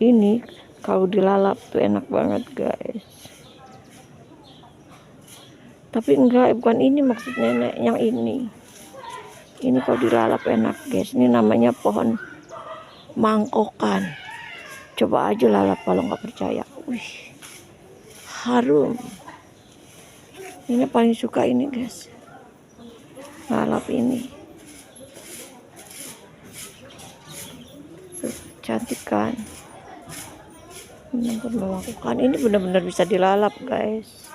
Ini kalau dilalap tuh enak banget guys. Tapi enggak, bukan ini maksud nenek, yang ini. Ini kalau dilalap enak guys. Ini namanya pohon mangkokan. Coba aja lalap kalau nggak percaya. Wih, harum. Ini paling suka ini guys. Lalap ini. Cantik kan? Ini benar-benar bisa dilalap guys.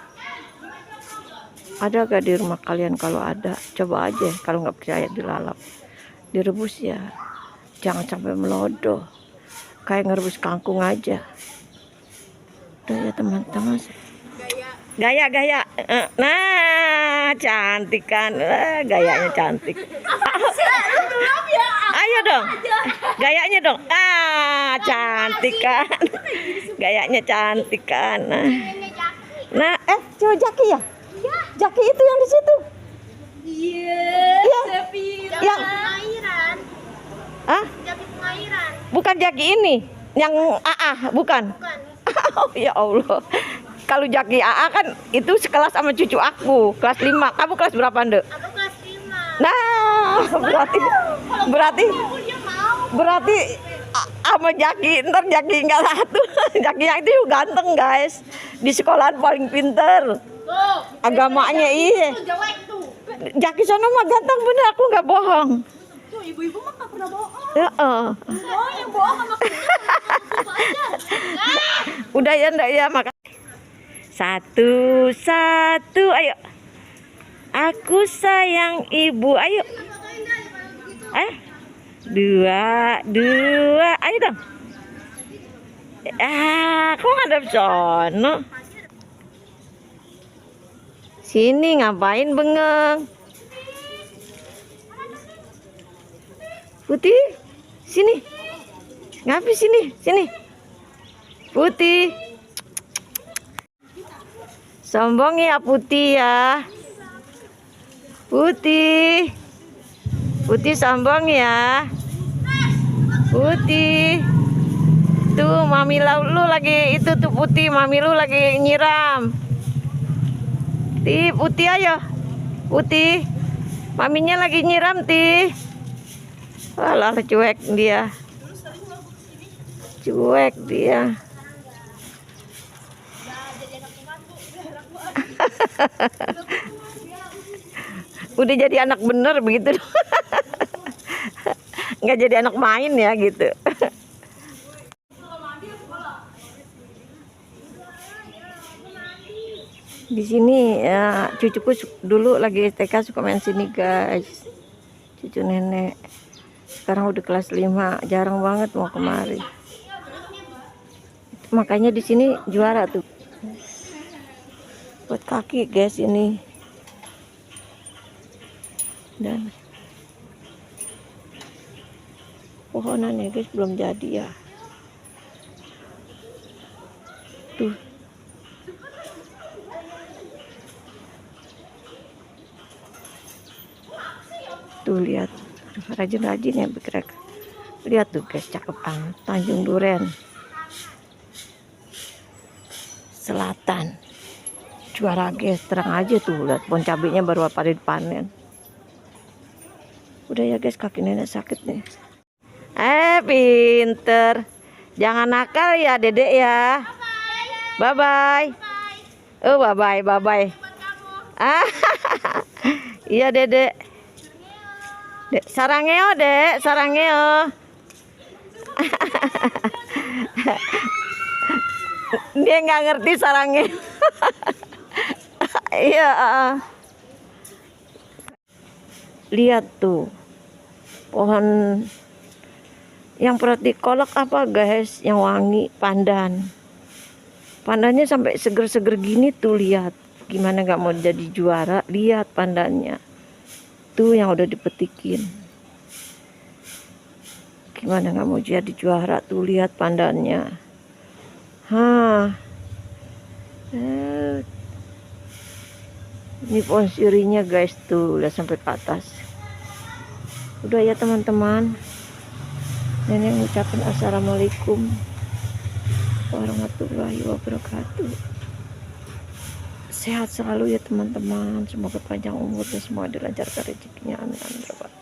Ada gak di rumah kalian? Kalau ada, coba aja. Kalau nggak percaya dilalap, direbus ya. Jangan sampai melodoh. Kayak ngerebus kangkung aja. Udah ya teman-teman. Gaya. Nah, cantik kan? Gayanya cantik. Ayo dong, gayanya dong. Cantik kan? Gayanya cantik kan? Nah, coba Jaki ya? Jaki itu yang di situ. Iya. Yang pengairan. Jaki pengairan. Bukan Jaki ini, yang bukan. Oh ya Allah. Kalau Jaki kan itu sekelas sama cucu aku, kelas 5. Kamu kelas berapa, Ndek? Aku kelas 5. Nah, berarti sama Jaki, ntar Jaki nggak satu. Jaki yang itu ganteng guys, di sekolahan paling pinter. Agamanya iya. Jaki sono mah ganteng bener, aku nggak bohong. Tuh ibu-ibu mah nggak pernah bohong. Ya. Yang bohong sama aja. Udah ya ndak ya, makan. Satu, ayo. Aku sayang ibu, ayo. Dua, ayo dong. Kok ngadep sono? Sini ngapain bengeng? Putih, sini. Ngapain sini. Putih. Sombong ya Putih ya. Putih sombong ya. Putih. Tuh mami lu lagi itu tuh Putih, mami lu lagi nyiram. Putih ayo. Putih. Maminya lagi nyiram, Ti. Walah cuek dia. Udah jadi anak bener begitu. Nggak jadi anak main ya gitu. Di sini ya, cucuku dulu lagi TK suka main sini guys. Cucu nenek. Sekarang udah kelas 5, jarang banget mau kemari. Makanya di sini juara tuh. Buat kaki guys ini. Dan pohonannya guys belum jadi ya. Tuh. Tuh lihat, rajin-rajin ya bergerak. Lihat tuh guys, cakep banget. Tanjung Duren Selatan. Juara guys, terang aja tuh. Lihat pohon cabenya baru pada dipanen. Udah ya guys, kaki nenek sakit nih. Pinter. Jangan nakal ya dedek ya. Bye-bye. Oh bye-bye. Iya dedek. Dek, sarangeo dek, sarangeo. Dia nggak ngerti sarangeo. Iya. Lihat tuh pohon yang pernah dikolak apa guys, yang wangi, pandannya sampai seger-seger gini tuh. Lihat gimana nggak mau jadi juara. Lihat pandannya tuh yang udah dipetikin, gimana nggak mau jadi juara tuh. Lihat pandannya. Ini pohon sirinya guys tuh, udah sampai ke atas. Udah ya teman-teman, nenek ngucapin assalamualaikum. warahmatullahi wabarakatuh. Sehat selalu ya teman-teman, semoga panjang umur dan semoga dilancarkan rezekinya, amin amin.